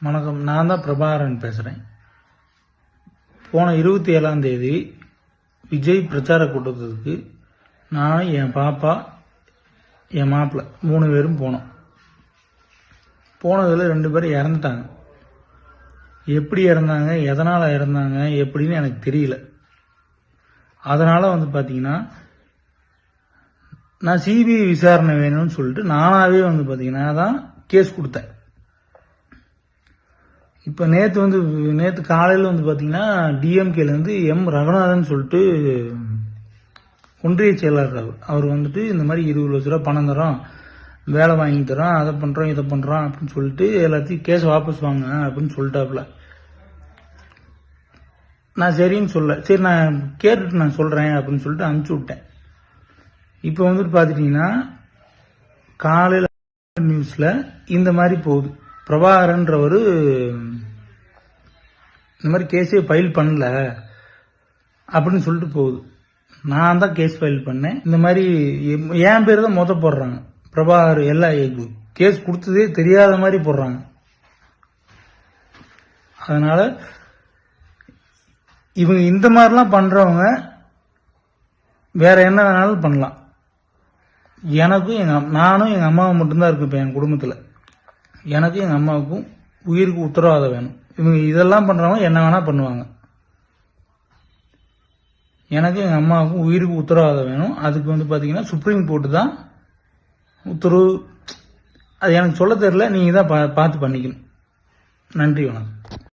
வணக்கம். நான் தான் பிரபாகரன் பேசுகிறேன். போன 27ஆம் தேதி விஜய் பிரச்சார கூட்டத்துக்கு நான், என் பாப்பா, என் மாப்பிள்ளை 3 பேரும் போனோம். போனதில் 2 பேர் இறந்துட்டாங்க. எப்படி இறந்தாங்க, எதனால் இறந்தாங்க எப்படின்னு எனக்கு தெரியல. அதனால் பார்த்தீங்கன்னா நான் சிபிஐ விசாரணை வேணும்னு சொல்லிட்டு நானாகவே பார்த்தீங்கன்னா தான் கேஸ் கொடுத்தேன். இப்போ நேற்று காலையில் பார்த்தீங்கன்னா டிஎம்கேலேருந்து எம் ரகுநாதன் சொல்லிட்டு ஒன்றிய செயலாளர் அவர் இந்த மாதிரி 20 லட்ச ரூபா பணம் தரோம், வேலை வாங்கி தரோம், அதை பண்ணுறோம் இதை பண்ணுறோம் அப்படின்னு சொல்லிட்டு எல்லாத்தையும் கேஸ் வாபஸ் வாங்க அப்படின்னு சொல்லிட்டாப்புல. நான் சரின்னு சரி நான் கேட்டுட்டு நான் சொல்கிறேன் அப்படின்னு சொல்லிட்டு அனுப்பிச்சி விட்டேன். இப்போ பார்த்துட்டிங்கன்னா காலையில் நியூஸில் இந்த மாதிரி போகுது, பிரபாகரன்றவர் இந்த மாதிரி கேஸே ஃபைல் பண்ணல அப்படின்னு சொல்லிட்டு போகுது. நான் தான் கேஸ் ஃபைல் பண்ணேன். இந்த மாதிரி என் பேர் தான் போடுறாங்க. பிரபாகர் எல்லா கேஸ் கொடுத்ததே தெரியாத மாதிரி போடுறாங்க. அதனால இவங்க இந்த மாதிரிலாம் பண்றவங்க வேற என்ன வேணாலும் பண்ணலாம். நானும் எங்க அம்மாவும் மட்டும்தான் இருக்கு இப்போ என் குடும்பத்தில். எனக்கும் எங்கள் அம்மாவுக்கும் உயிருக்கு உத்தரவாதம் வேணும். இவங்க இதெல்லாம் பண்ணுறவங்க என்ன வேணால் பண்ணுவாங்க. எனக்கு எங்கள் அம்மாவுக்கும் உயிருக்கு உத்தரவாதம் வேணும். அதுக்கு பார்த்தீங்கன்னா சுப்ரீம் கோர்ட்டு தான் உத்தரவு. அது எனக்கு சொல்ல தெரியல, நீங்கள் தான் பார்த்து பண்ணிக்கணும். நன்றி, வணக்கம்.